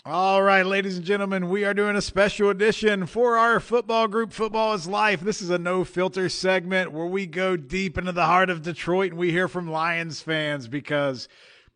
All right, ladies and gentlemen, we are doing a special edition for our football group, Football is Life. This is a no filter segment where we go deep into the heart of Detroit and we hear from Lions fans because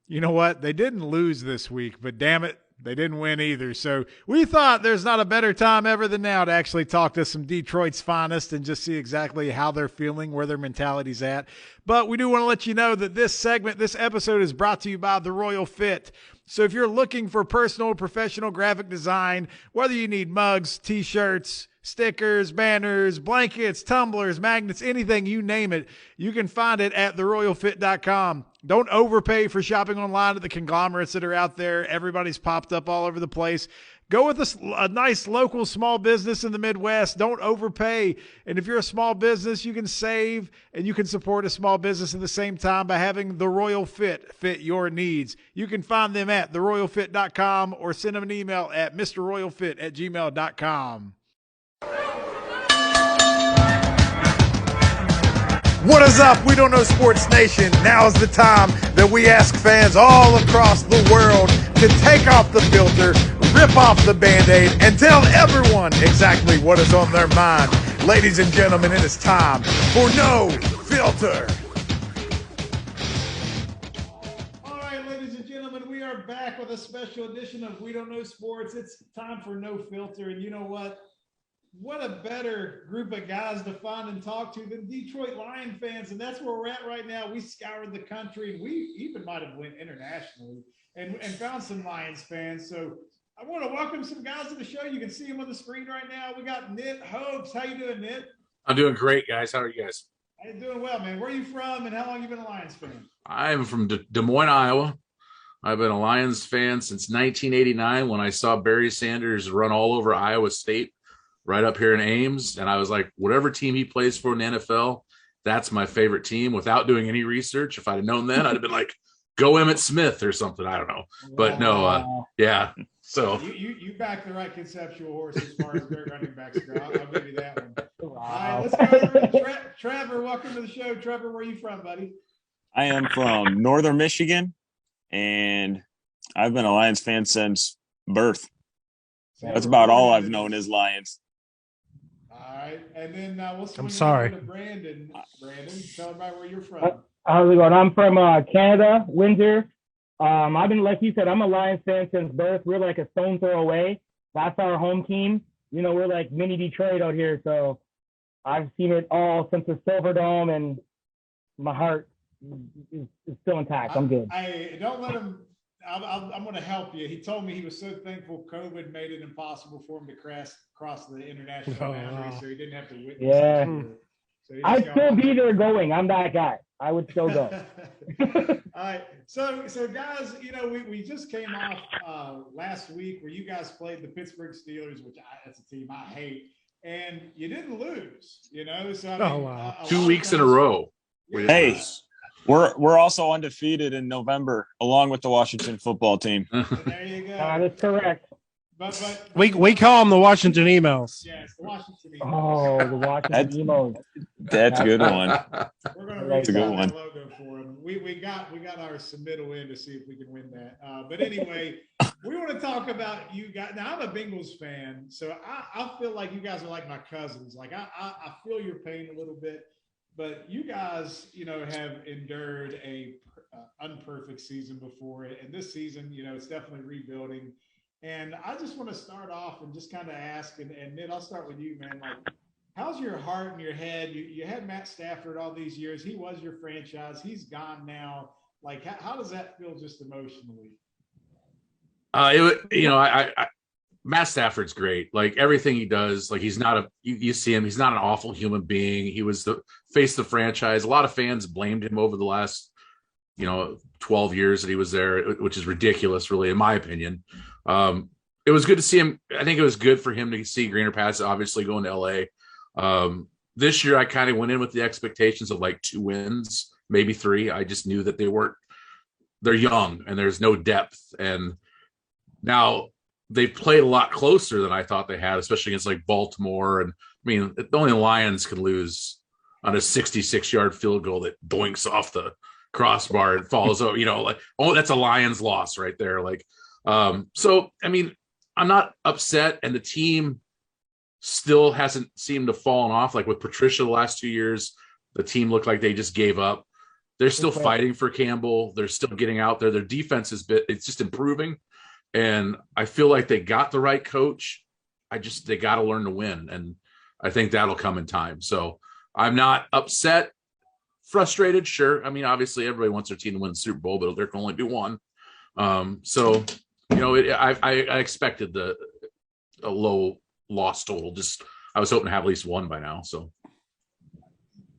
you know what? They didn't lose this week, but damn it, they didn't win either. So we thought there's not a better time ever than now to actually talk to some Detroit's finest and just see exactly how they're feeling, where their mentality's at. But we do want to let you know that this episode is brought to you by The Royal Fit. So if you're looking for personal, professional graphic design, whether you need mugs, t-shirts, stickers, banners, blankets, tumblers, magnets, anything, you name it, you can find it at theroyalfit.com. Don't overpay for shopping online at the conglomerates that are out there. Everybody's popped up all over the place. Go with a nice local small business in the Midwest. Don't overpay. And if you're a small business, you can save and you can support a small business at the same time by having The Royal fit your needs. You can find them at theroyalfit.com or send them an email at mrroyalfit@gmail.com. What is up? We Don't Know Sports Nation. Now is the time that we ask fans all across the world to take off the filter, rip off the Band-Aid, and tell everyone exactly what is on their mind. Ladies and gentlemen, it is time for No Filter. All right, ladies and gentlemen, we are back with a special edition of We Don't Know Sports. It's time for No Filter, and you know what? What a better group of guys to find and talk to than Detroit Lion fans, and that's where we're at right now. We scoured the country, and we even might have went internationally and found some Lions fans. So I want to welcome some guys to the show. You can see them on the screen right now. We got Nit Hopes. How you doing, Nit? I'm doing great, guys. How are you guys? I'm doing well, man. Where are you from, and how long have you been a Lions fan? I'm from Des Moines, Iowa. I've been a Lions fan since 1989 when I saw Barry Sanders run all over Iowa State right up here in Ames. And I was like, whatever team he plays for in the NFL, that's my favorite team without doing any research. If I'd have known that, I'd have been like, go Emmitt Smith or something. I don't know. But no, yeah. So you back the right conceptual horse as far as great running backs go. I'll give you that one. Wow. All right, let's go over to Trevor. Welcome to the show. Trevor, where are you from, buddy? I am from Northern Michigan, and I've been a Lions fan since birth. That's about all I've known as Lions. All right, and then we'll swing over to Brandon. Brandon, tell everybody where you're from. How's it going? I'm from Canada, Windsor. I've been, like you said, I'm a Lions fan since birth. We're like a stone throw away. That's our home team. You know, we're like mini Detroit out here. So I've seen it all since the Silver Dome, and my heart is still intact. I'm good. Don't let him. I'm going to help you. He told me he was so thankful COVID made it impossible for him to cross the international boundary, so he didn't have to witness. Yeah. So I'd still be there going. I'm that guy. I would still go. All right. So guys, you know, we just came off last week where you guys played the Pittsburgh Steelers, which that's a team I hate, and you didn't lose, you know. So I mean, wow. 2 weeks in a row. Hey, we're also undefeated in November, along with the Washington football team. There you go. That is correct. But we call them the Washington emails. Yes, the Washington emails. Oh, the Washington emails. That's a good one. We're going to That's a good one. logo for them. We got our submittal in to see if we can win that. But anyway, we want to talk about you guys. Now, I'm a Bengals fan, so I feel like you guys are like my cousins. Like I feel your pain a little bit, but you guys, you know, have endured a unperfect season before it, and this season, you know, it's definitely rebuilding. And I just want to start off and just kind of ask, and Nit, I'll start with you, man. Like, how's your heart and your head? You had Matt Stafford all these years. He was your franchise. He's gone now. Like, how does that feel just emotionally? Matt Stafford's great. Like everything he does, like he's not you see him, he's not an awful human being. He was the face of the franchise. A lot of fans blamed him over the last, 12 years that he was there, which is ridiculous, really, in my opinion. It was good to see him. I think it was good for him to see greener pastures, obviously going to LA. This year, I kind of went in with the expectations of like 2 wins, maybe 3. I just knew that they're young and there's no depth. And now they've played a lot closer than I thought they had, especially against like Baltimore. And I mean, only the Lions can lose on a 66-yard field goal that doinks off the crossbar and falls over, that's a Lions loss right there. Like, So, I mean, I'm not upset, and the team still hasn't seemed to fallen off. Like with Patricia the last 2 years, the team looked like they just gave up. They're still fighting for Campbell. They're still getting out there. Their defense it's just improving. And I feel like they got the right coach. They got to learn to win. And I think that'll come in time. So I'm not upset, frustrated. Sure. I mean, obviously everybody wants their team to win the Super Bowl, but they can only do one. So, I expected a low loss total. I was hoping to have at least one by now. So,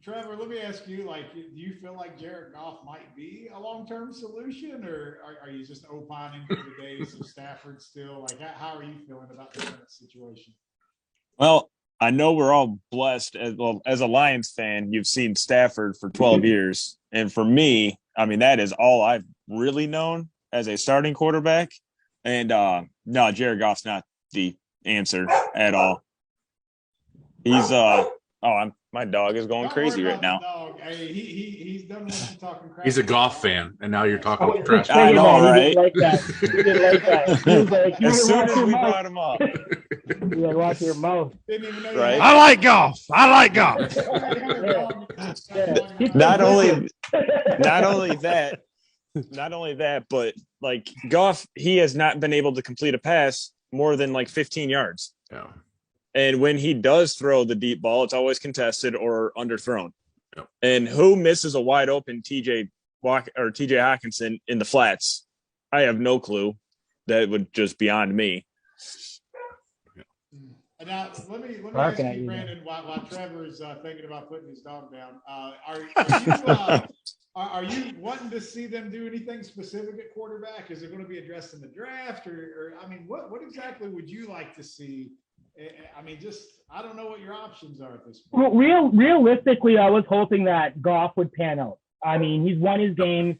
Trevor, let me ask you, do you feel like Jared Goff might be a long-term solution, or are you just opining for the days of Stafford still? How are you feeling about the current situation? Well, I know we're all blessed. As a Lions fan, you've seen Stafford for 12 years. And for me, I mean, that is all I've really known as a starting quarterback. And no, Jared Goff's not the answer at all. He's my dog is going crazy right now. Dog. Hey, he's done with you talking crap. He's a Goff fan, and now you're talking trash. I know, right? He didn't like that. He didn't like that. He was like, as soon as we brought him up, you gotta watch your mouth. Right? I like golf. Not only that, but like Goff, he has not been able to complete a pass more than like 15 yards. Yeah. And when he does throw the deep ball, it's always contested or underthrown. Yep. And who misses a wide open TJ Hawkinson in the flats? I have no clue. That would just beyond me. Now, let me ask you, Brandon, while Trevor's thinking about putting his dog down, are you wanting to see them do anything specific at quarterback? Is it going to be addressed in the draft, or I mean, what exactly would you like to see? I mean, I don't know what your options are at this point. Well, realistically, I was hoping that Goff would pan out. I mean, he's won his games.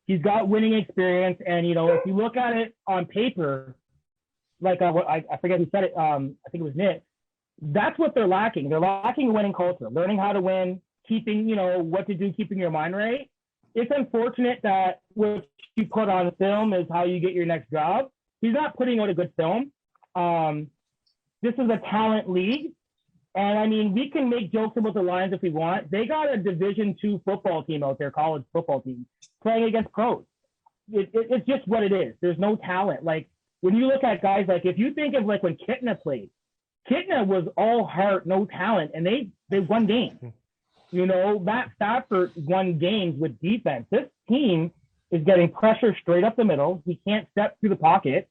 He's got winning experience. And, if you look at it on paper, like I forget who said it. I think it was Nick. That's what they're lacking. They're lacking a winning culture, learning how to win, keeping, what to do, keeping your mind right. It's unfortunate that what you put on film is how you get your next job. He's not putting out a good film. This is a talent league. And I mean, we can make jokes about the Lions if we want. They got a Division II football team out there, college football team, playing against pros. It's just what it is. There's no talent. Like, when you look at guys, like if you think of like when Kitna played, Kitna was all heart, no talent, and they won games. Matt Stafford won games with defense. This team is getting pressure straight up the middle. He can't step through the pocket.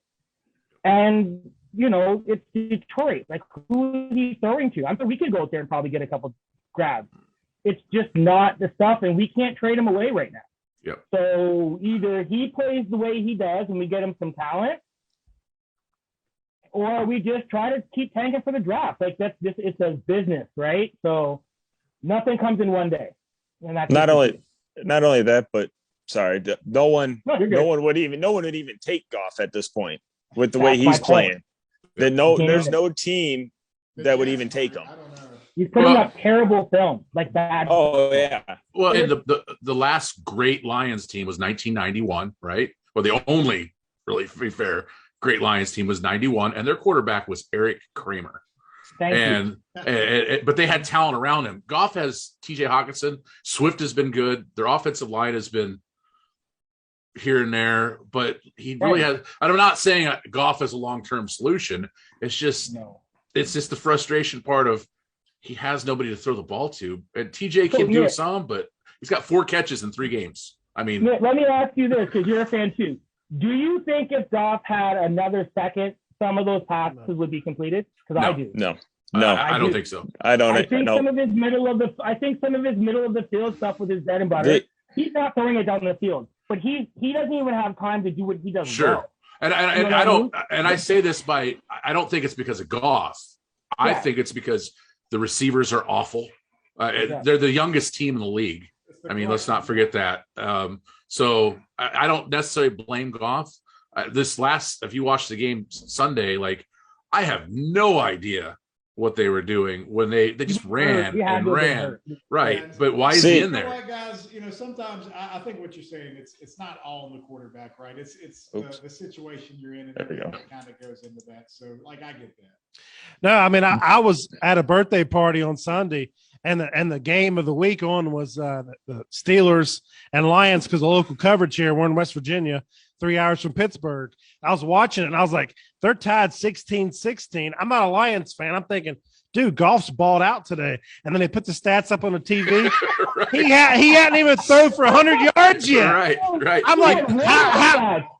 And it's Detroit. Like, who is he throwing to? I'm sure we could go out there and probably get a couple grabs. It's just not the stuff, and we can't trade him away right now. Yep. So either he plays the way he does and we get him some talent, or we just try to keep tanking for the draft. Like, it's a business, right? So nothing comes in one day. And that's not only that, but sorry, no one would even take Goff at this point with the way he's playing. There's no team that would even take him. He's putting up terrible film, like bad. Oh yeah. Well, and the last great Lions team was 1991, right? Well, the only, really, to be fair, great Lions team was 91, and their quarterback was Eric Kramer. But they had talent around him. Goff has TJ Hawkinson. Swift has been good. Their offensive line has been here and there, but he really has. I'm not saying Goff is a long-term solution. It's just the frustration part of he has nobody to throw the ball to. And TJ can do some, but he's got 4 catches in 3 games. I mean, let me ask you this, because you're a fan too. Do you think if Goff had another second, some of those passes would be completed? Because I do. No, I don't think so. I don't. I think some of his middle of the field stuff with his bread and butter. He's not throwing it down the field, but he doesn't even have time to do what he does. Sure. Well. And I don't. And I say this I don't think it's because of Goff. I think it's because the receivers are awful. They're the youngest team in the league. I mean, let's not forget that. So I don't necessarily blame Goff. If you watch the game Sunday, like, I have no idea what they were doing when they just ran and ran. Right. Yeah, but why is he in there? What, guys, sometimes I think what you're saying, it's not all in the quarterback, right? It's the situation you're in, and everything that kind of goes into that. So, like, I get that. No, I mean, I was at a birthday party on Sunday, and the game of the week on was the Steelers and Lions, because the local coverage here, we're in West Virginia, 3 hours from Pittsburgh. I was watching it, and I was like, they're tied 16-16. I'm not a Lions fan. I'm thinking, dude, Goff's balled out today. And then they put the stats up on the TV. Right. He hadn't even thrown for 100 yards yet. Right. I'm like,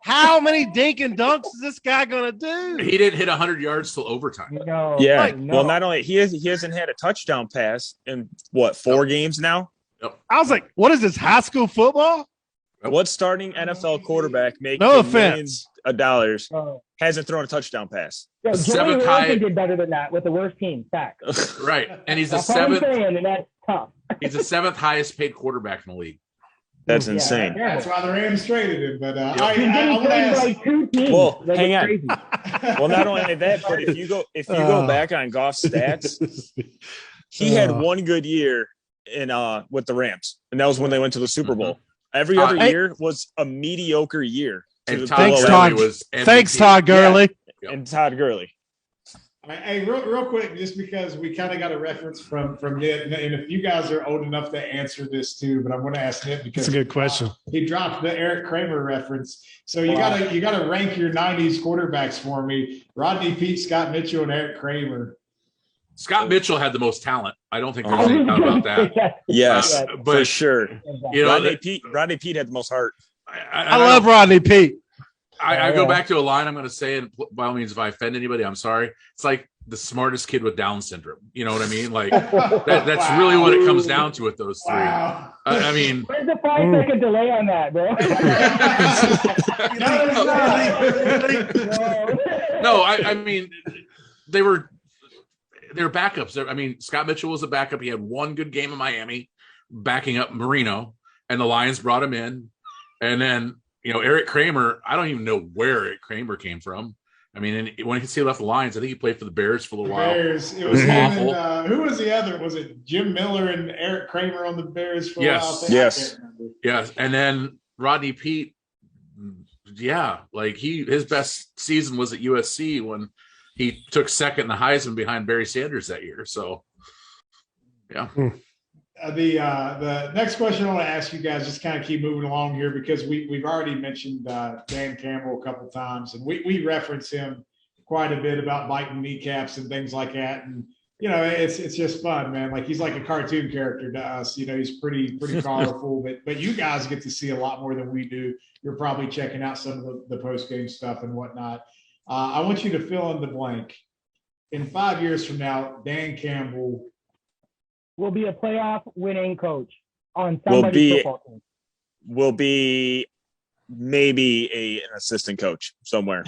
how many dink and dunks is this guy going to do? He didn't hit 100 yards till overtime. No. Yeah. Well, not only he hasn't had a touchdown pass in, 4 games now? Nope. I was like, what is this, high school football? What starting NFL quarterback making millions of dollars hasn't thrown a touchdown pass? Yo, Joey Wilson did better than that with the worst team. Fact. Right, and he's the that's seventh. And that's tough. He's the 7th highest paid quarterback in the league. That's insane. That's why the Rams traded him. But I want to ask. Like 2 teams. Well, hang on. Well, not only that, but if you go back on Goff's stats, he had one good year in with the Rams, and that was when they went to the Super Bowl. Every other year was a mediocre year. And thanks, Todd. Thanks, Todd Gurley. Yeah. And Todd Gurley. Hey, real quick, just because we kind of got a reference from Nip, and if you guys are old enough to answer this too, but I'm going to ask Nip because it's a good question. He dropped the Eric Kramer reference, so you gotta rank your '90s quarterbacks for me: Rodney Peete, Scott Mitchell, and Eric Kramer. Scott Mitchell had the most talent. I don't think there's any doubt about that. Yes, but for sure. Rodney Peete had the most heart. I love Rodney Peete. I go back to a line I'm going to say, and by all means, if I offend anybody, I'm sorry. It's like the smartest kid with Down syndrome. You know what I mean? Like that's really what it comes down to with those 3. Wow. I mean, where's the 5-second delay on that, bro? No, I mean they were backups. I mean, Scott Mitchell was a backup. He had one good game in Miami, backing up Marino, and the Lions brought him in. And then, Eric Kramer, I don't even know where Eric Kramer came from. I mean, when he left the Lions, I think he played for the Bears for a little while. Bears. It was awful. Who was the other? Was it Jim Miller and Eric Kramer on the Bears for a while? Yes. Yes. And then Rodney Peete, like his best season was at USC when he took second in the Heisman behind Barry Sanders that year. So, yeah. The next question I want to ask you guys, just kind of keep moving along here, because we've already mentioned Dan Campbell a couple of times, and we reference him quite a bit about biting kneecaps and things like that. And it's just fun, man. Like, he's like a cartoon character to us. He's pretty colorful, but you guys get to see a lot more than we do. You're probably checking out some of the post game stuff and whatnot. I want you to fill in the blank. In 5 years from now, Dan Campbell will be a playoff winning coach on somebody's football team. Will be maybe an assistant coach somewhere.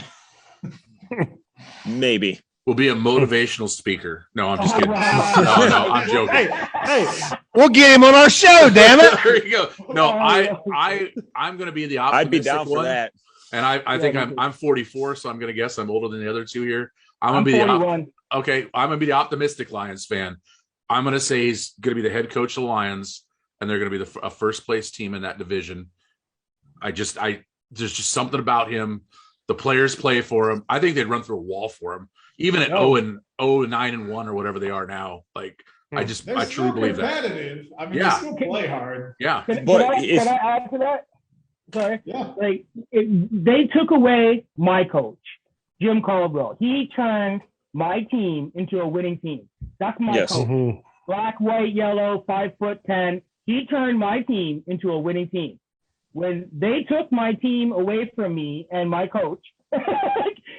Maybe. Will be a motivational speaker. No, I'm just kidding. No, I'm joking. Hey, we'll get him on our show, damn it. There you go. No, I'm going to be the optimistic I'd be down for that. And I think I'm 44, so I'm going to guess I'm older than the other 2 here. I'm going to be the optimistic Lions fan. I'm going to say he's going to be the head coach of the Lions, and they're going to be a first place team in that division. There's just something about him. The players play for him. I think they'd run through a wall for him, even at 9-1 or whatever they are now. Like, I truly believe that. I mean, they still play hard. Yeah. Can I add to that? Sorry. Yeah. They took away my coach, Jim Caldwell. He turned my team into a winning team. That's my coach. Mm-hmm. Black, white, yellow, 5'10". He turned my team into a winning team. When they took my team away from me and my coach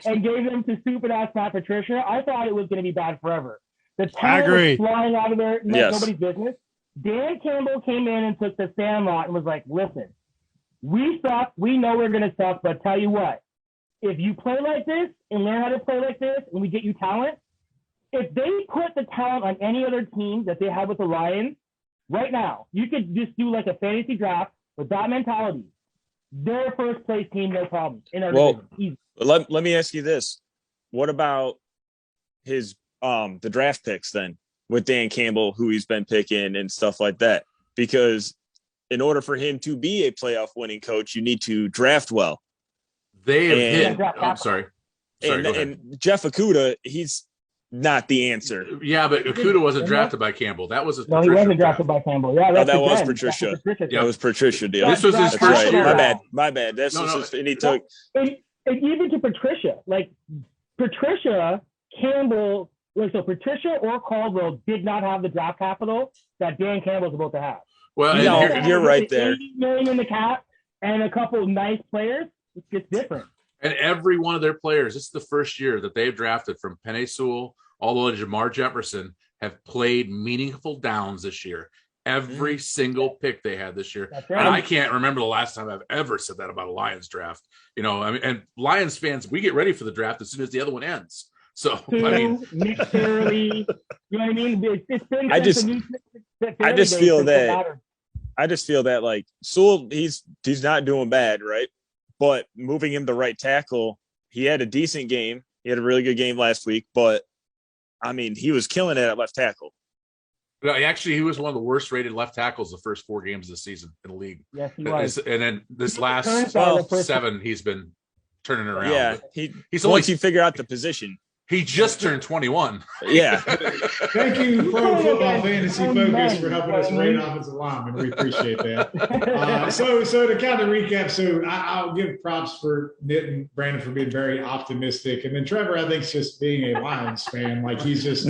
and gave them to stupid ass Matt Patricia, I thought it was going to be bad forever. The talent was flying out of there, nobody's business. Dan Campbell came in and took the sandlot and was like, listen, we suck. We know we're going to suck, but tell you what, if you play like this and learn how to play like this and we get you talent, if they put the talent on any other team that they have with the Lions right now, you could just do like a fantasy draft with that mentality. They're first place team, no problem. Let me ask you this. What about his the draft picks then with Dan Campbell, who he's been picking and stuff like that. Because in order for him to be a playoff winning coach, you need to draft well. They have hit. I'm sorry. And Jeff Okudah, he's not the answer. Yeah, but Okudah wasn't drafted by Campbell. That was he wasn't drafted by Campbell. Yeah, that was Patricia. That was Patricia deal. This was his first year. My bad. That's and he took. And even to Patricia, like Patricia Campbell, so Patricia or Caldwell did not have the draft capital that Dan Campbell's about to have. Well, you're right there. $80 million in the cap and a couple of nice players. It's just different. And every one of their players, this is the first year that they've drafted from Penei Sewell all the way to Jamar Jefferson, have played meaningful downs this year. Every single pick they had this year. Right. And I can't remember the last time I've ever said that about a Lions draft. You know, I mean, and Lions fans, we get ready for the draft as soon as the other one ends. So, Nick Fairley, you know what I mean? It's been I just feel that like Sewell, he's not doing bad, right? But moving him to right tackle, he had a decent game. He had a really good game last week, but I mean, he was killing it at left tackle. No, actually, he was one of the worst rated left tackles the first 4 games of the season in the league. Yes, he was. And then this last 7, he's been turning around. Yeah, he's once you figure out the position. He just turned 21. Yeah. Thank you, Pro Football Fantasy Focus, for helping us rate offensive linemen. We appreciate that. So to kind of recap, so I'll give props for Nick and Brandon for being very optimistic, and then Trevor, I think, is just being a Lions fan. Like he's just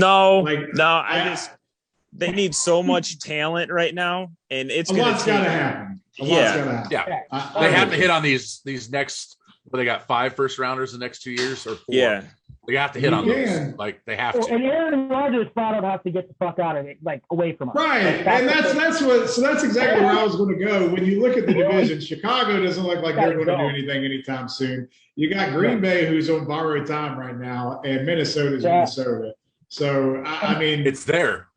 they need so much talent right now, and it's going to happen. Yeah. They have to hit on these next. But they got 5 first rounders the next 2 years or 4. Yeah. They have to hit on those. Like they have to. And Aaron Rodgers flat out has to get the fuck out of it, like away from us. Right. And that's exactly where I was going to go. When you look at the division, Chicago doesn't look like they're going to do anything anytime soon. You got Green Bay, who's on borrowed time right now, and Minnesota's Minnesota. So I mean, it's there.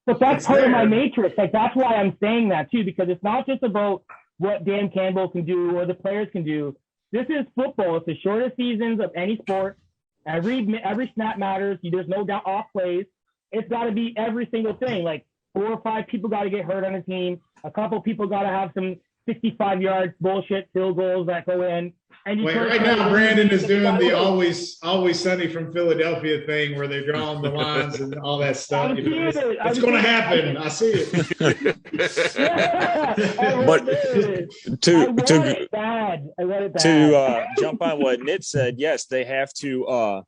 But that's part of my matrix. Like that's why I'm saying that too, because it's not just about what Dan Campbell can do or the players can do. This is football. It's the shortest seasons of any sport. Every snap matters. There's no doubt off plays. It's got to be every single thing. Like 4 or 5 people got to get hurt on the team. A couple people got to have some 65 yards bullshit field goals that go in. And right now, Brandon is doing the always sunny from Philadelphia thing where they're drawing the lines and all that stuff. It's going to happen. I see it. But to jump on what Nit said, yes, they have to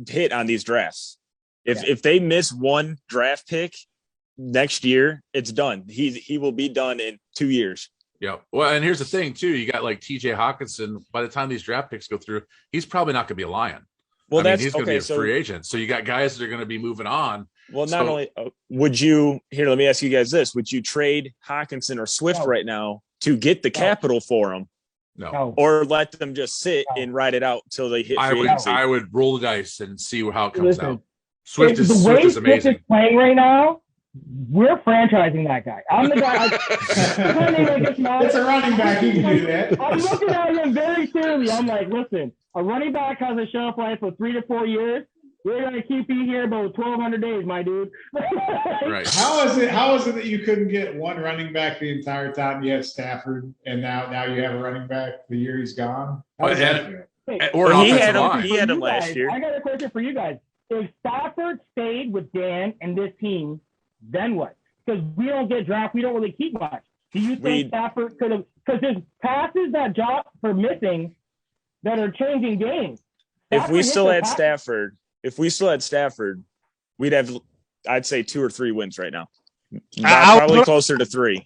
hit on these drafts. If they miss one draft pick next year, it's done. He will be done in 2 years. Yeah. Well, and here's the thing too. You got like TJ Hawkinson. By the time these draft picks go through, he's probably not going to be a Lion. Well, he's going to be a free agent. So you got guys that are going to be moving on. Well, not only would you let me ask you guys this: would you trade Hawkinson or Swift right now to get the capital for him? No. Or let them just sit and ride it out until they hit free agency? I would roll the dice and see how it comes out. Swift is amazing. Swift is playing right now. We're franchising that guy. I'm the guy. It's a running back. You can do that. I'm looking at him very clearly. I'm like, listen, a running back has a shelf life for 3 to 4 years. We're gonna keep you here about 1,200 days, my dude. Right. How is it that you couldn't get one running back the entire time you had Stafford, and now you have a running back the year he's gone? Or he had him last year. I got a question for you guys. If Stafford stayed with Dan and this team, then what? Because we don't get draft, we don't really keep much. Do you think Stafford could have? Because there's passes that Josh for missing that are changing games. If we still had Stafford, we'd have, I'd say 2 or 3 wins right now. Probably closer to 3.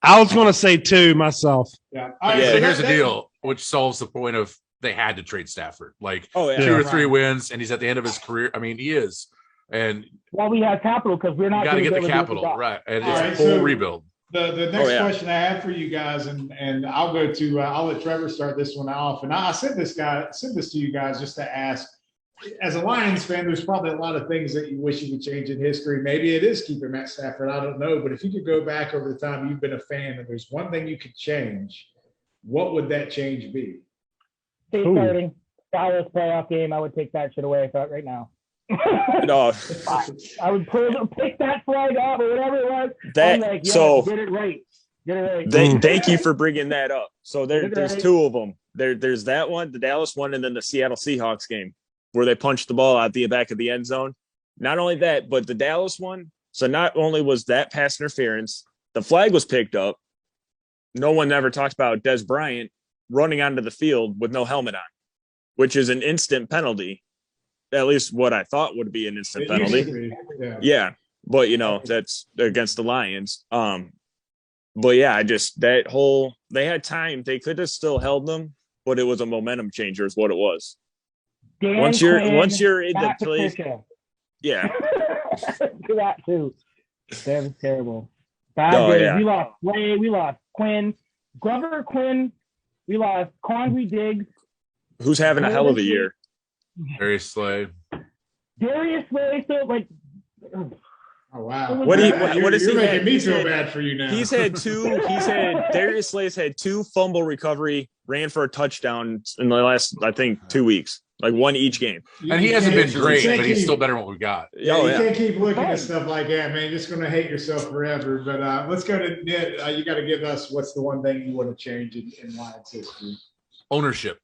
I was going to say 2 myself. Yeah. So here's the deal, which solves the point of they had to trade Stafford. Like 2 or 3 wins, and he's at the end of his career. I mean, he is. And we have capital because we're not. Got to get the capital right, and it's a full rebuild. The next question I have for you guys, and I'll go to I'll let Trevor start this one off. And I sent this to you guys just to ask. As a Lions fan, there's probably a lot of things that you wish you could change in history. Maybe it is keeping Matt Stafford. I don't know. But if you could go back over the time you've been a fan and there's one thing you could change, what would that change be? Starting Dallas playoff game. I would take that shit away right now. No, I would pick that flag up or whatever it was. that I'm like, yeah, so get it right. Get it right. thank you for bringing that up. So there's Right. two of them. There's that one, the Dallas one, and then the Seattle Seahawks game where they punched the ball out the back of the end zone. Not only that, but the Dallas one. So not only was that pass interference, the flag was picked up. No one ever talked about Des Bryant running onto the field with no helmet on, which is an instant penalty. At least what I thought would be an instant penalty. Yeah. But that's against the Lions. But yeah, they had time. They could have still held them, but it was a momentum changer is what it was. Once you're in the place. Yeah. That too. That was terrible. Bad days. Yeah. We lost Slay. We lost Quinn. Glover Quinn. We lost Conry Diggs. Who's having a hell of a year. Darius Slay. So like. Oh wow! What is you're he making had? me feel bad for you now. Darius Slay's had 2 fumble recovery, ran for a touchdown in the last, I think, 2 weeks, like one each game. And he hasn't been great, but he's still better than what we got. Yeah, you can't keep looking at stuff like that, man. You're just going to hate yourself forever. But let's go to Nit. You got to give us what's the one thing you want to change in Lions history. Ownership.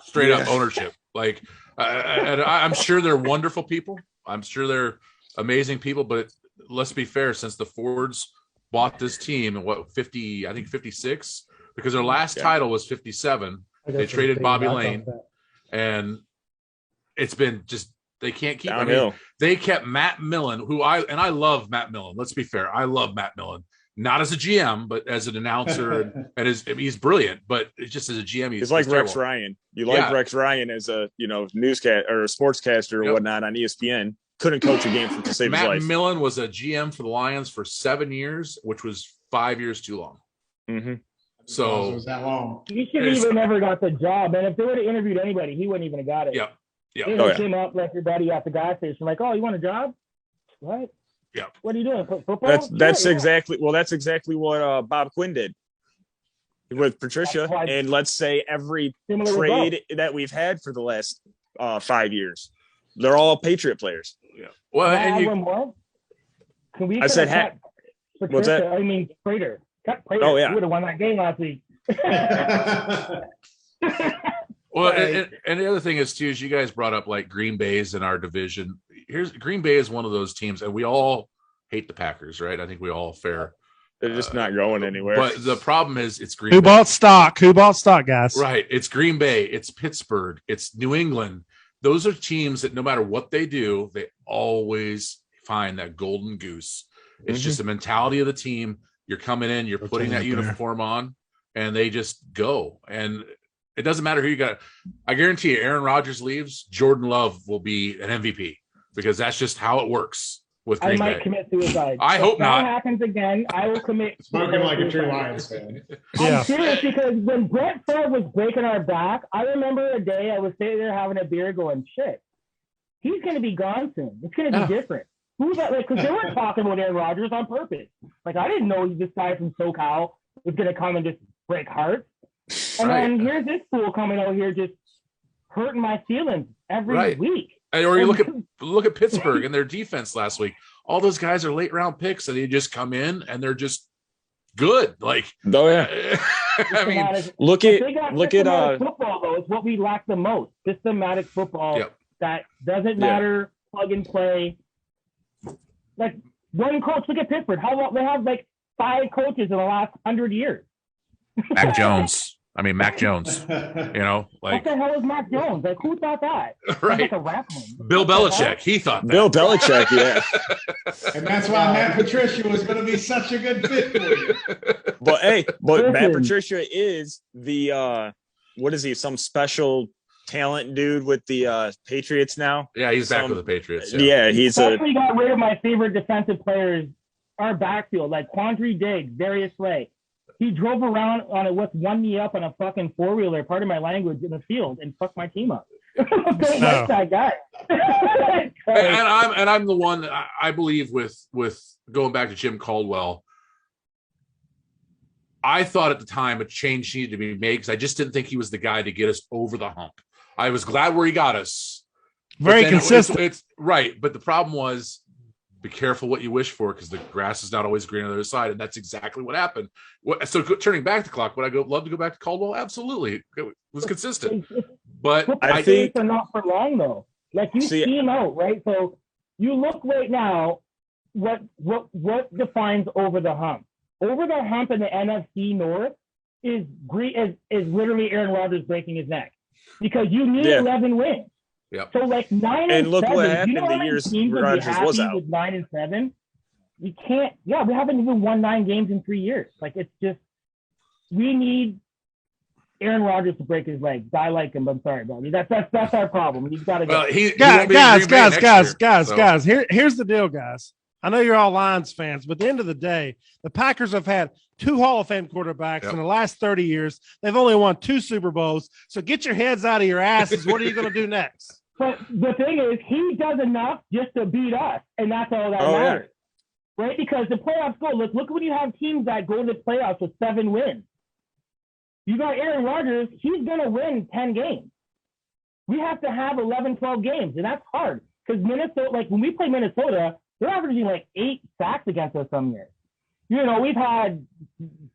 Straight up ownership. Like, I'm sure they're wonderful people. I'm sure they're amazing people, but let's be fair. Since the Fords bought this team in 50, I think 56, because their last title was 57. They traded Bobby Lane, and it's been just they can't keep. I mean, they kept Matt Millen, I love Matt Millen. Let's be fair, I love Matt Millen, not as a GM, but as an announcer, and he's brilliant. But just as a GM, he's like terrible. Rex Ryan. You like Rex Ryan as a newscast or a sportscaster or whatnot on ESPN. Couldn't coach a game to save his life. Matt Millen was a GM for the Lions for 7 years, which was 5 years too long. Mm-hmm. So it was that long. He should have even never got the job. And if they would have interviewed anybody, he wouldn't even have got it. Yeah. They came up like your buddy at the gas station, like, "Oh, you want a job? What? Yeah. What are you doing? Football?" That's exactly what Bob Quinn did with Patricia. And let's say every trade that we've had for the last 5 years, they're all Patriot players. Yeah. Well, one more. Can we? I said, what's that? I mean, Prater. Cut Prater. Oh yeah, we would have won that game last week. Well, and the other thing is too, is you guys brought up like Green Bay's in our division. Green Bay is one of those teams, and we all hate the Packers, right? I think we all fair. They're just not going anywhere. But the problem is, it's Green Bay. Who bought stock, guys? Right. It's Green Bay. It's Pittsburgh. It's New England. Those are teams that no matter what they do, they always find that golden goose. It's just the mentality of the team. You're coming in, you're putting that uniform on, and they just go. And it doesn't matter who you got. I guarantee you, Aaron Rodgers leaves, Jordan Love will be an MVP because that's just how it works with Green Bay. I might commit suicide. I hope not. If that happens again, I will commit. Smoking like a true Lions fan. I'm serious because when Brett Favre was breaking our back, I remember a day I was sitting there having a beer going, shit, he's going to be gone soon. It's going to be different. Who's that? Like, because they weren't talking about Aaron Rodgers on purpose. Like, I didn't know this guy from SoCal was going to come and just break hearts. And then here's this fool coming out here just hurting my feelings every week. Or you look at Pittsburgh and their defense last week. All those guys are late round picks, and they just come in and they're just good. Like, I mean, look at football though. It's what we lack the most. Systematic football that doesn't matter. Plug and play. Like one coach. Look at Pittsburgh. How long they have like 5 coaches in the last 100 years. Mac Jones. Mac Jones. What the hell is Mac Jones? Like, who thought that? Right. Like a rap Bill Belichick. He thought that. Bill Belichick, yeah. And that's why Matt Patricia was going to be such a good fit for you. But Matt Patricia is the what is he? Some special talent dude with the Patriots now. Yeah, he's back with the Patriots. He's definitely got rid of my favorite defensive players. Our backfield, like Quandre Diggs, Darius Slay. He drove around on what's one knee up on a fucking 4-wheeler, pardon my language, in the field and fucked my team up. Don't like that guy. and I'm the one I believe with going back to Jim Caldwell. I thought at the time a change needed to be made because I just didn't think he was the guy to get us over the hump. I was glad where he got us, Very consistent. It's right, but the problem was, be careful what you wish for, because the grass is not always green on the other side, and that's exactly what happened. So turning back the clock, would I love to go back to Caldwell? Absolutely, it was consistent. But I think they're not for long though. Like you see them out, right? So you look right now, what defines over the hump? Over the hump in the NFC North is literally Aaron Rodgers breaking his neck, because you need 11 wins. Yep. So like 9 and look 7. what happened you know the years Rodgers was out. With 9 and 7, we can't. Yeah, we haven't even won 9 games in 3 years. Like it's just, we need Aaron Rodgers to break his leg. I like him, but I'm sorry, buddy. That's our problem. He's got to go. Guys. Here's the deal, guys. I know you're all Lions fans, but at the end of the day, the Packers have had 2 Hall of Fame quarterbacks in the last 30 years. They've only won 2 Super Bowls. So get your heads out of your asses. What are you going to do next? But the thing is, he does enough just to beat us, and that's all that matters. Yeah. Right? Because the playoffs go. Look when you have teams that go to the playoffs with 7 wins. You got Aaron Rodgers, he's going to win 10 games. We have to have 11, 12 games, and that's hard. Because Minnesota, like when we play Minnesota, they're averaging like 8 sacks against us some years. You know, we've had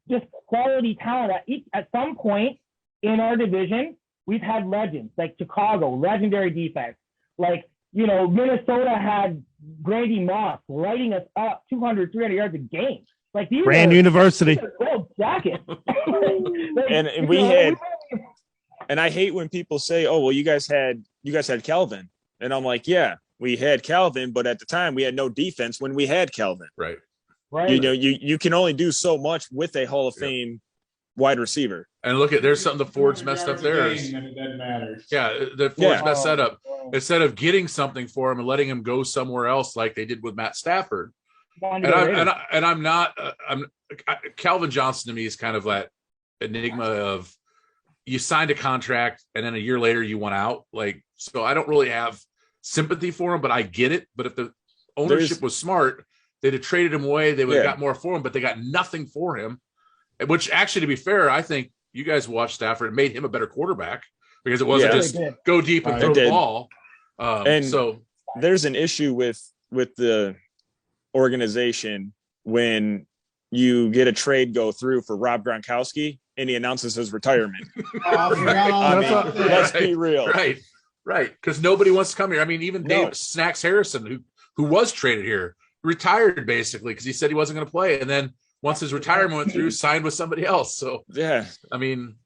just quality talent at some point in our division. We've had legends like Chicago, legendary defense. Like, you know, Minnesota had Grady Moss lighting us up 200, 300 yards a game. Like these Brand University. Gold jacket. and we had, and I hate when people say, "Oh, well, you guys had Calvin," and I'm like, "Yeah, we had Calvin, but at the time we had no defense when we had Calvin." Right. You know, you can only do so much with a Hall of Fame wide receiver. And look there's something the Fords messed up there. That matters. Yeah, the Fords messed that up. Instead of getting something for him and letting him go somewhere else like they did with Matt Stafford. I'm not Calvin Johnson to me is kind of that enigma of, you signed a contract and then a year later you went out. Like, so I don't really have sympathy for him, but I get it. But if the ownership was smart, they'd have traded him away. They would have got more for him, but they got nothing for him. Which actually, to be fair, I think you guys watched Stafford and made him a better quarterback, because it wasn't just go deep and throw the ball. So there's an issue with the organization when you get a trade go through for Rob Gronkowski and he announces his retirement. Let's be real. Right. Because nobody wants to come here. I mean, even Dave Snacks Harrison, who was traded here, retired basically because he said he wasn't going to play. And then once his retirement went through, signed with somebody else. So, I mean.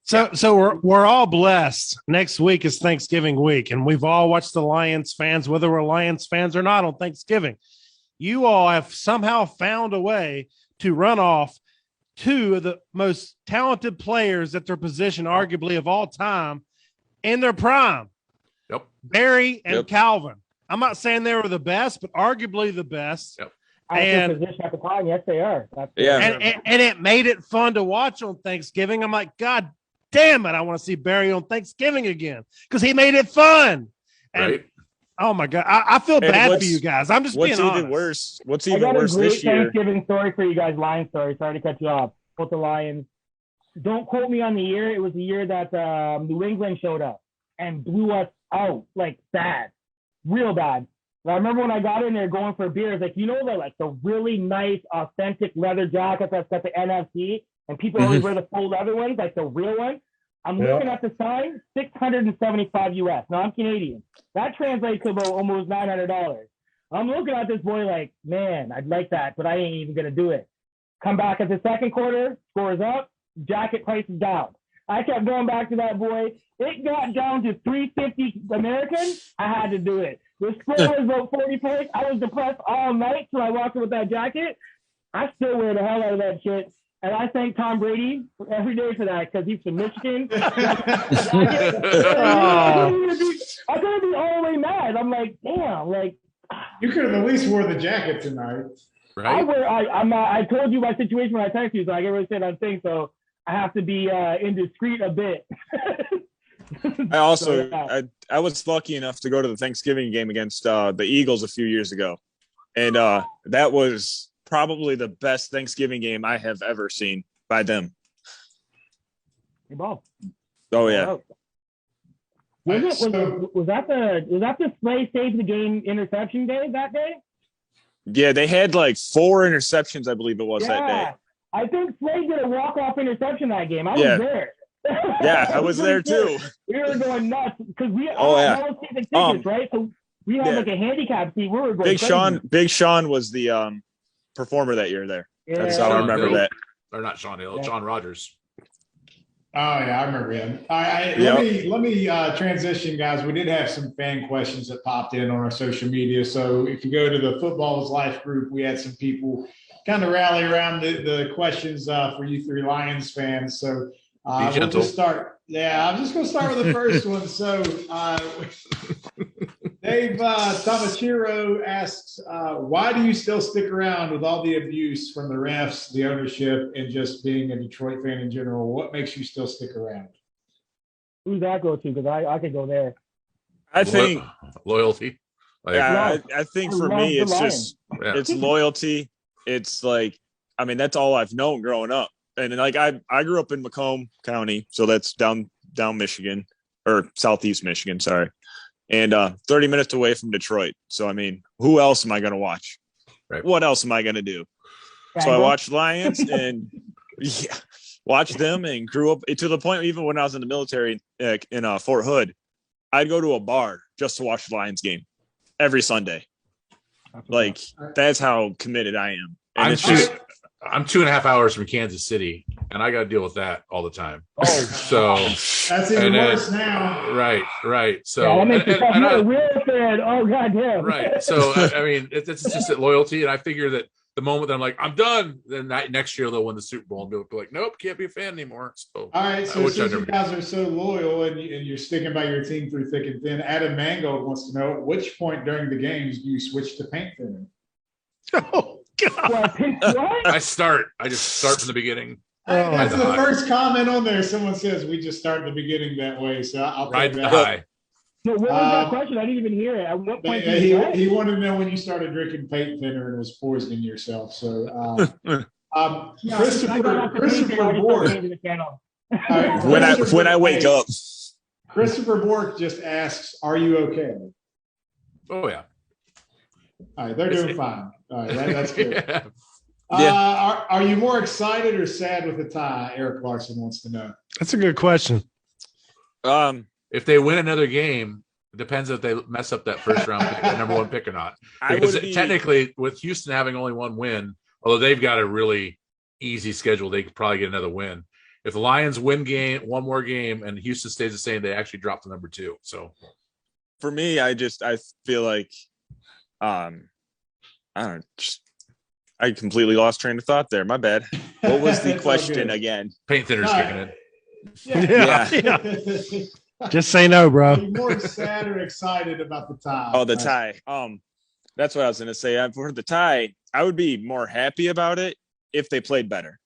So we're all blessed. Next week is Thanksgiving week, and we've all watched the Lions fans, whether we're Lions fans or not, on Thanksgiving. You all have somehow found a way to run off 2 of the most talented players at their position, arguably of all time, in their prime. Yep. Barry and Calvin. I'm not saying they were the best, but arguably the best. Yep. And position at the time, yes, they are. And it made it fun to watch on Thanksgiving. I'm like, God damn it, I want to see Barry on Thanksgiving again, because he made it fun. And oh my God, I feel bad for you guys. I'm just being honest. What's even worse this year? Thanksgiving story for you guys, Lions story. Sorry to cut you off. Both the Lions. Don't quote me on the year. It was the year that New England showed up and blew us out, like bad, real bad. I remember when I got in there going for beers, like, you know, the really nice, authentic leather jackets that's got the NFC, and people always wear the full leather ones, like the real one. I'm looking at the sign, $675 US. Now I'm Canadian. That translates to about almost $900. I'm looking at this boy like, man, I'd like that, but I ain't even gonna do it. Come back at the second quarter, scores up, jacket price is down. I kept going back to that boy. It got down to $350 American. I had to do it. The score was about 40 points. I was depressed all night till I walked in with that jacket. I still wear the hell out of that shit. And I thank Tom Brady every day for that, because he's from Michigan. I'm going to be all the way mad. I'm like, damn, like. You could have at least wore the jacket tonight. Right. I told you my situation when I texted you, so I get really said on things, so I have to be indiscreet a bit. I also, I was lucky enough to go to the Thanksgiving game against the Eagles a few years ago. And that was probably the best Thanksgiving game I have ever seen by them. Hey, Bob. Oh, yeah. Was that the Slay saved the game interception day that day? Yeah, they had like 4 interceptions, I believe it was that day. I think Slay did a walk-off interception that game. I Yeah. was there. Yeah, I was there too. We were going nuts because we Oh, yeah. all season tickets, right? So we had like a handicap seat. We were going Big Sean was the performer that year there. Yeah. That's how I remember Hill. that. Or not Sean Hill, John Rogers. Oh yeah, I remember him. Let me transition, guys. We did have some fan questions that popped in on our social media. So if you go to the Football is Life group, we had some people kind of rally around the questions for you 3 Lions fans. So we'll just start. Yeah, I'm just going to start with the first one. So Dave Tamachiro asks, why do you still stick around with all the abuse from the refs, the ownership, and just being a Detroit fan in general? What makes you still stick around? Who's that go to? Because I could go there. I think loyalty. I think for me, it's just it's loyalty. It's like, I mean, that's all I've known growing up. And like I grew up in Macomb County, so that's down Michigan or southeast Michigan, sorry. And 30 minutes away from Detroit. So I mean, who else am I going to watch? Right. What else am I going to do? So I watched Lions and watched them and grew up to the point even when I was in the military in Fort Hood, I'd go to a bar just to watch the Lions game every Sunday. Like that's how committed I am. And I'm 2.5 hours from Kansas City, and I got to deal with that all the time. Oh, so that's even worse now. Right. So that makes you a real fan. Oh goddamn. Right. So I mean, it's just that loyalty, and I figure that the moment that I'm like, I'm done, then next year they'll win the Super Bowl, and they'll be like, nope, can't be a fan anymore. So all right. So since you guys are so loyal and you're sticking by your team through thick and thin, Adam Mangold wants to know at which point during the games do you switch to paint thinning? Oh God! I just start from the beginning. That's the first comment on there. Someone says we just start at the beginning that way. So I'll ride the high. No, what was that question? I didn't even hear it. At what point? He wanted to know when you started drinking paint thinner and was poisoning yourself. So, Christopher Bork. When I wake up, Christopher Bork just asks, "Are you okay?" Oh yeah. All right, they're doing fine. All right, that's good. Yeah. Are you more excited or sad with the tie? Eric Larson wants to know. That's a good question. If they win another game, it depends if they mess up that first round pick, that number 1 pick or not. Because technically, with Houston having only 1 win, although they've got a really easy schedule, they could probably get another win. If the Lions win one more game and Houston stays the same, they actually drop to number 2. So for me, I feel like I completely lost train of thought there. My bad. What was the question again? Paint thinner's kicking in. Yeah. Just say no, bro. Are you more sad or excited about the tie? Oh, the tie. That's what I was going to say. For the tie, I would be more happy about it if they played better.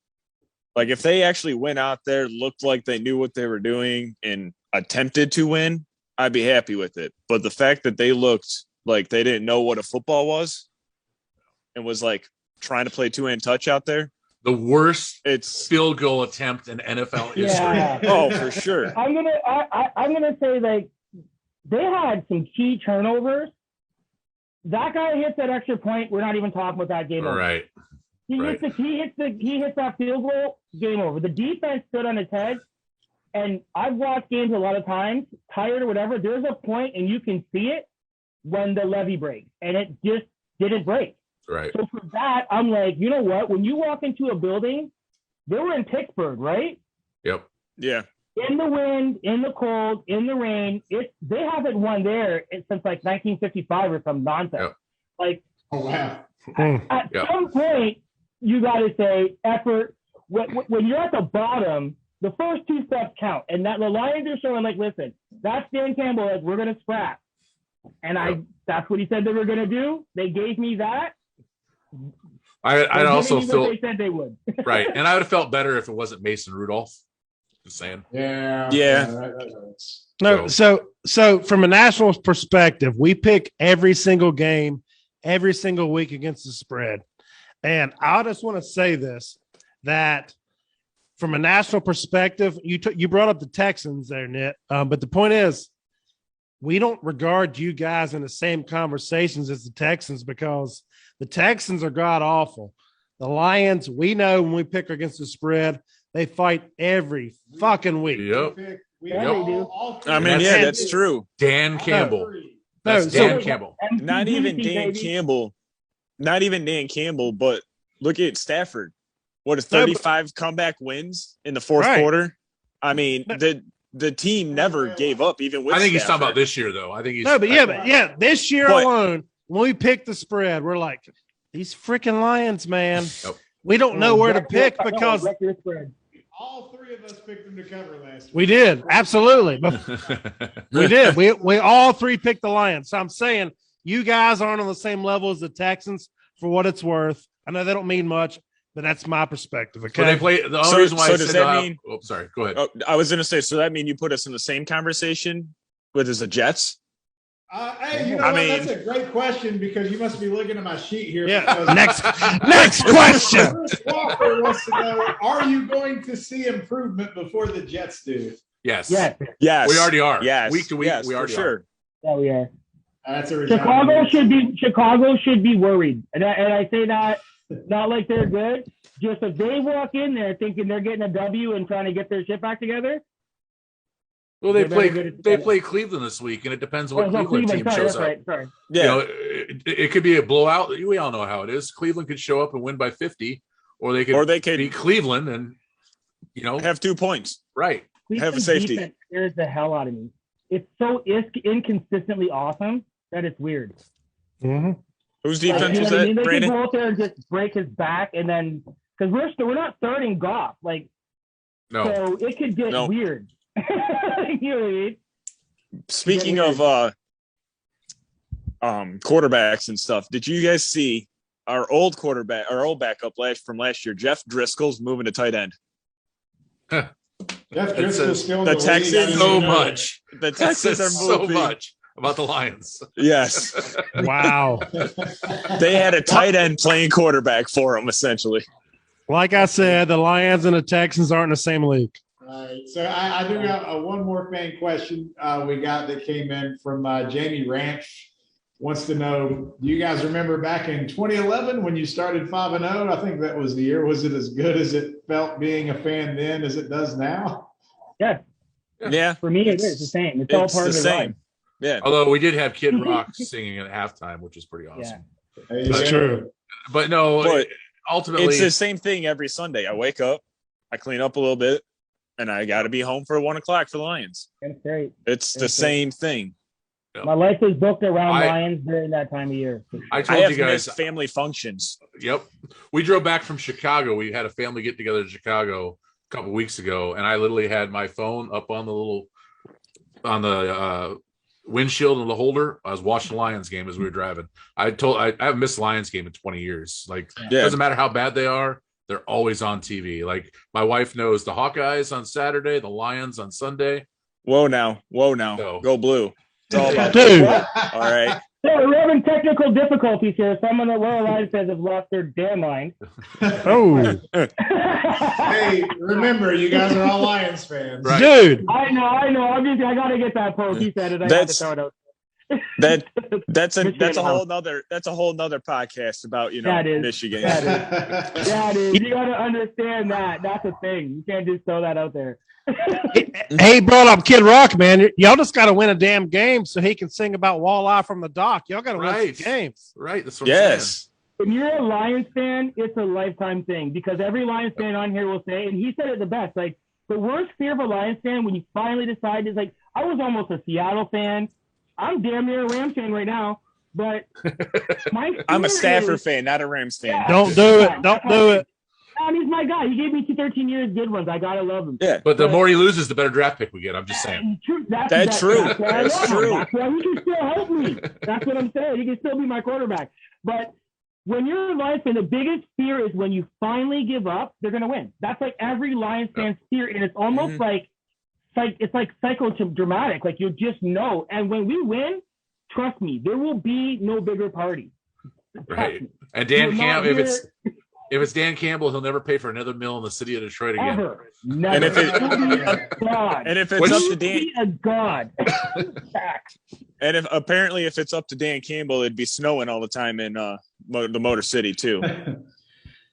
Like if they actually went out there, looked like they knew what they were doing and attempted to win, I'd be happy with it. But the fact that they looked like they didn't know what a football was and was like trying to play 2-hand touch out there. The worst field goal attempt in NFL history. Yeah. Oh, for sure. I'm gonna say like they had some key turnovers. That guy hits that extra point. We're not even talking about that game. Right. He hits that field goal. Game over. The defense stood on its head. And I've watched games a lot of times, tired or whatever. There's a point, and you can see it when the levee breaks, and it just didn't break. Right. So for that, I'm like, you know what? When you walk into a building, they were in Pittsburgh, right? Yep. Yeah. In the wind, in the cold, in the rain. They haven't won there since like 1955 or some nonsense. Yep. Like, oh wow. At some point, you got to say effort. When you're at the bottom, the first 2 steps count. And that the Lions are showing like, listen, that's Dan Campbell. Like, we're gonna scrap. And that's what he said they were gonna do. They gave me that. I'd also feel they said they would. Right, and I would have felt better if it wasn't Mason Rudolph. Just saying. Yeah. No, so from a national perspective, we pick every single game, every single week against the spread, and I just want to say this: that from a national perspective, you brought up the Texans there, Nit, but the point is, we don't regard you guys in the same conversations as the Texans because the Texans are god awful. The Lions, we know when we pick against the spread, they fight every fucking week. Yep. I mean, yeah, that's true. Dan Campbell. That's Dan Campbell. Not even Dan Campbell. Not even Dan Campbell, but look at Stafford. What is 35 comeback wins in the fourth quarter? I mean, the team never gave up, even with. I think Stafford. he's talking about this year, though. I think he's this year alone, when we pick the spread, we're like, these freaking Lions, man. Yep. We don't know where to pick because all three of us picked them to cover last week. We did, absolutely. We did. We all three picked the Lions. So I'm saying you guys aren't on the same level as the Texans for what it's worth. I know they don't mean much, but that's my perspective. Okay. So they play the only reason why does that mean? Oh, sorry. Go ahead. Oh, I was going to say. So that mean you put us in the same conversation with the Jets? Hey, you know what? That's a great question because you must be looking at my sheet here. Yeah. Next question. Bruce Walker wants to know: are you going to see improvement before the Jets do? Yes. Yes. We already are. Yes. Week to week, we already are. Yeah, we are. That's a Chicago should be worried, and I say that not like they're good. Just if they walk in there thinking they're getting a W and trying to get their shit back together. Well, they play Cleveland this week, and it depends on what Cleveland team shows up. Sorry. Yeah, you know, it could be a blowout. We all know how it is. Cleveland could show up and win by 50, or they could beat Cleveland and have 2 points. Right. Have a safety. Defense scares the hell out of me. It's so inconsistently awesome that it's weird. Mm-hmm. Whose defense was that, They Brandon? can go out there and just break his back, and then because we're not starting Goff, so it could get weird. You know what I mean? Speaking of quarterbacks and stuff, did you guys see our old backup from last year, Jeff Driscoll's moving to tight end? Jeff Driscoll's still in the Texans so much. The Texans are moving so much about the Lions. Yes. Wow. They had a tight end playing quarterback for them, essentially. Like I said, the Lions and the Texans aren't in the same league. All right. So I do got one more fan question we got that came in from Jamie Ranch. Wants to know, do you guys remember back in 2011 when you started 5-0? I think that was the year. Was it as good as it felt being a fan then as it does now? Yeah. For me, it is the same. It's all part of the same. Life. Yeah. Although we did have Kid Rock singing at halftime, which is pretty awesome. Yeah. That's true. But ultimately, it's the same thing every Sunday. I wake up, I clean up a little bit, and I got to be home for 1:00 for the Lions. That's great. It's the same thing. My life is booked around Lions during that time of year. I told you guys family functions. Yep. We drove back from Chicago. We had a family get together in Chicago a couple weeks ago, and I literally had my phone up on the windshield of the holder. I was watching the Lions game as we were driving. I haven't missed the Lions game in 20 years. It doesn't matter how bad they are. They're always on TV. Like my wife knows the Hawkeyes on Saturday, the Lions on Sunday. Whoa now. So, go blue. It's all about dude. All right. So we're having technical difficulties here. Some of the Royal Lions fans have lost their damn mind. Oh. Hey, remember, you guys are all Lions fans. Right. Dude. I know. I got to get that post. He said it. I got to throw it out. That's a whole nother podcast about Michigan. That is. You got to understand that. That's a thing. You can't just throw that out there. Hey, brought up Kid Rock, man. Y'all just got to win a damn game so he can sing about Walleye from the dock. Y'all got to win some games. Right. That's what I'm saying. When you're a Lions fan, it's a lifetime thing because every Lions fan on here will say, and he said it the best, like the worst fear of a Lions fan when you finally decide is like, I was almost a Seattle fan. I'm damn near a Rams fan right now, but I'm a Stafford fan, not a Rams fan. Yeah, Don't do it. Don't do it. And he's my guy. He gave me 13 years good ones. I gotta love him. Yeah, but the more he loses, the better draft pick we get. I'm just saying. That's true. That's true. That's why he can still help me. That's what I'm saying. He can still be my quarterback. But when you're a Lions fan, the biggest fear is when you finally give up, they're gonna win. That's like every Lions fan's fear, and it's almost like it's like psychodramatic. Like you just know. And when we win, trust me, there will be no bigger party. Right. And Dan Campbell, If it's Dan Campbell, he'll never pay for another meal in the city of Detroit again. Ever. Never. And if it- God. And if it's up to He'll Dan, be a god. Facts. and if it's up to Dan Campbell, it'd be snowing all the time in the Motor City too.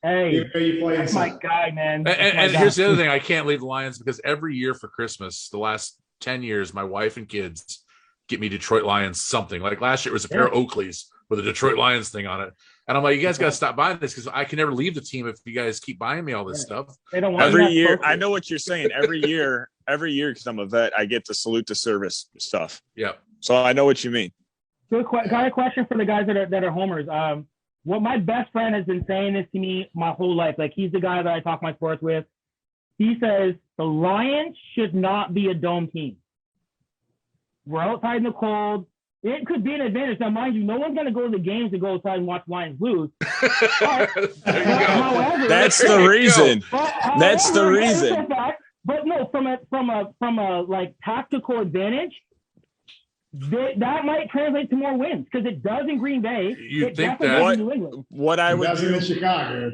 Hey, You playing that's my guy, man. That's my And guy. here's the other thing: I can't leave the Lions because every year for Christmas, the last 10 years, my wife and kids get me Detroit Lions something. Like last year, it was a pair of Oakleys with a Detroit Lions thing on it. And I'm like, you guys got to stop buying this because I can never leave the team if you guys keep buying me all this stuff. They don't want Every that year, focus. I know what you're saying. Every year, because I'm a vet, I get the salute to service stuff. Yeah. So I know what you mean. Got a question for the guys that are homers. What my best friend has been saying this to me my whole life. Like he's the guy that I talk my sports with. He says the Lions should not be a dome team. We're outside in the cold. It could be an advantage. Now, mind you, no one's going to go to the games to go outside and watch Lions lose. There you go. However, That's the reason. That's the however, reason. it's a fact. But no, from a like tactical advantage, that might translate to more wins because it does in Green Bay. You It think definitely that- does in New England. What I would Doesn't do, in Chicago.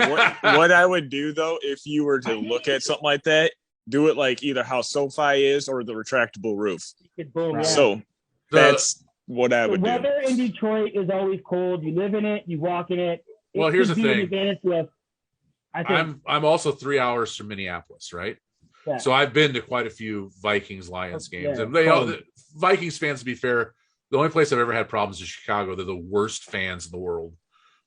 what I would do though, if you were to look at something like that, do it like either how SoFi is or the retractable roof. Boom, yeah. So that's what I The would do. weather in Detroit is always cold. You live in it, you walk in it. Well, here's could the be an thing. advantage to us, I think. I'm also 3 hours from Minneapolis, right? Yeah. So I've been to quite a few Vikings Lions games, Yeah. and they all the Vikings fans. To be fair, the only place I've ever had problems is Chicago. They're the worst fans in the world.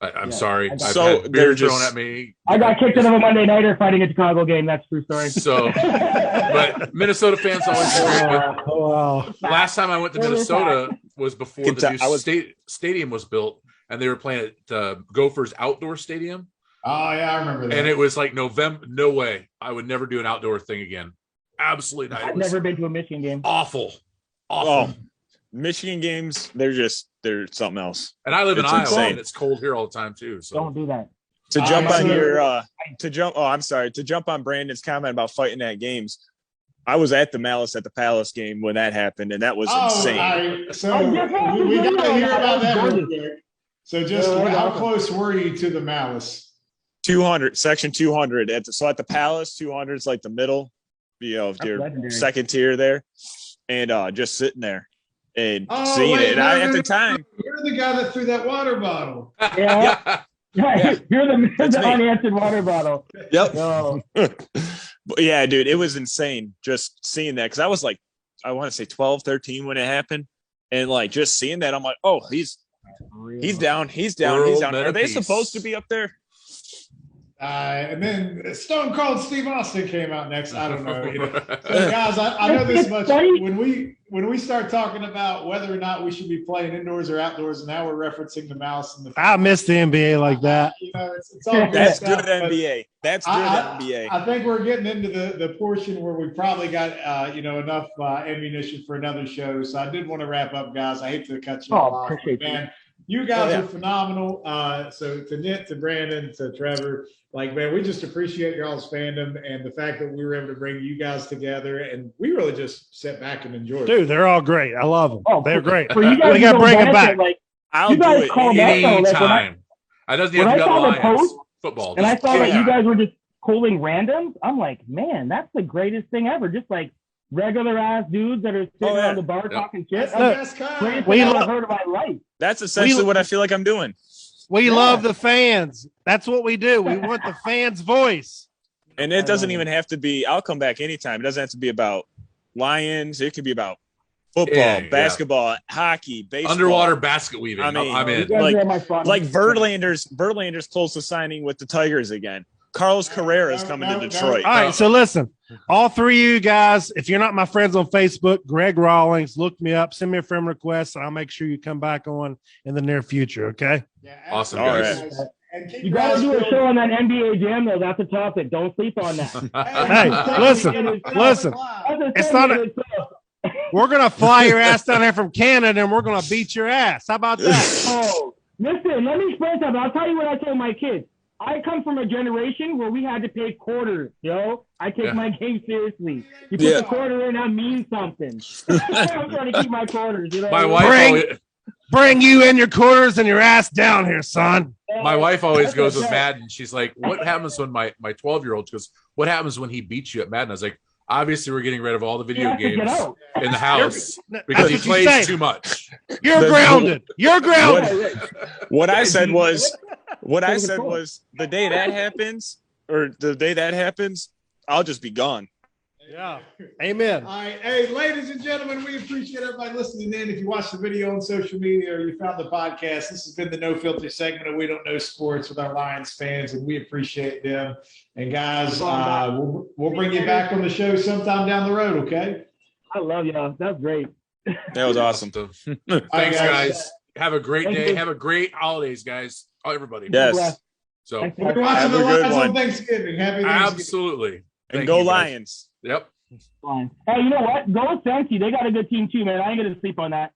I'm Yeah. sorry. I've So had beer they're just- thrown at me. I got kicked out of a Monday nighter fighting a Chicago game. That's a true story. So, but Minnesota fans always been great. But Wow. last time I went to Where was Minnesota was before the Kentucky- new stadium was built, and they were playing at Gophers Outdoor Stadium. Oh yeah, I remember that. And it was like November. No way. I would never do an outdoor thing again. Absolutely not. It I've was never been to a Michigan game. awful. Oh, Michigan games, they're something else. And I live in It's Iowa, insane. and it's cold here all the time too. So Don't do that. To jump on so- your to jump on Brandon's comment about fighting at games. I was at the Malice at the Palace game when that happened, and that was insane. We got to hear about that real Gorgeous. quick. So just how close were you to the Malice? 200, section 200 at the Palace. 200 is like the middle, your legendary. second tier there, and just sitting there and Oh, seeing wait, it. And no, at no, the no. time, You're the guy that threw that water bottle. Yeah. yeah. You're the That's me. unanswered water bottle. yep, No. But yeah, dude, it was insane just seeing that because I was like, I want to say 12, 13 when it happened, and like just seeing that, I'm like, oh, he's down. World Are meta they peace. supposed to be up there? And then Stone Cold Steve Austin came out next. I don't know. So guys, I know this much. When we start talking about whether or not we should be playing indoors or outdoors, and now we're referencing the mouse and the. I miss the NBA like that. You know, it's all good That's stuff, good but NBA. That's good NBA. I think we're getting into the portion where we probably got enough ammunition for another show. So I did want to wrap up, guys. I hate to cut you off, appreciate man. You guys yeah. are phenomenal. So to Nick, to Brandon, to Trevor, like, man, we just appreciate y'all's fandom and the fact that we were able to bring you guys together, and we really just sat back and enjoyed it. Dude, they're all great. I love them. Oh, They're great. For you guys, We got to to bring them benefit, back. Like, I'll you do guys it call that though. Like, Anytime. It doesn't when have to I be saw about the Lions. post, Football. and I Just saw that anytime. you guys were just pulling randoms, I'm like, man, that's the greatest thing ever. Just like regular ass dudes that are sitting yeah. on the bar talking shit. That's the Look, best kind. Greatest we thing I've love- heard of my life. That's essentially what I feel like I'm doing. We love the fans. That's what we do. We want the fans' voice. And it doesn't even have to be, I'll come back anytime. It doesn't have to be about Lions. It could be about football, Yeah. basketball, hockey, baseball. Underwater basket weaving. I mean, I'm You in. guys Like- are my fun. Like Verlander's close to signing with the Tigers again. Carlos Carrera is coming to Detroit. All right, so listen, all three of you guys, if you're not my friends on Facebook, Greg Rawlings, look me up, send me a friend request, and I'll make sure you come back on in the near future, okay? Yeah, Awesome, All guys. right. And keep You your got to eyes do a peeled. show on that NBA Jam, though. That's a topic. Don't sleep on that. Hey, listen. That's a It's thing not in a- itself. We're going to fly your ass down here from Canada, and we're going to beat your ass. How about that? Oh, listen, let me explain something. I'll tell you what I told my kids. I come from a generation where we had to pay quarters, yo. I take my game seriously. You put Yeah. the quarter in, that means something. I'm trying to keep my quarters. You know My what I wife mean? Bring- always, Bring you and your quarters and your ass down here, son. My wife always goes with Madden. She's like, what happens when my 12-year-old goes, what happens when he beats you at Madden? I was like, obviously we're getting rid of all the video games in the house because he plays too much. You're grounded. You're grounded. What I said was the day that happens, I'll just be gone. Yeah. Amen. All right. Hey, ladies and gentlemen, we appreciate everybody listening in. If you watched the video on social media or you found the podcast, this has been the No Filter segment of We Don't Know Sports with our Lions fans, and we appreciate them. And guys, we'll bring you back on the show sometime down the road, okay? I love y'all. That's great. That was awesome. Thanks, guys. Have a great day. Have a great holidays, guys. Oh, everybody. Yes. So we're watching the Lions on Thanksgiving. Happy Thanksgiving. Absolutely. And go Lions. Yep. Fine. Hey, you know what? Go with Sankey. They got a good team too, man. I ain't gonna sleep on that.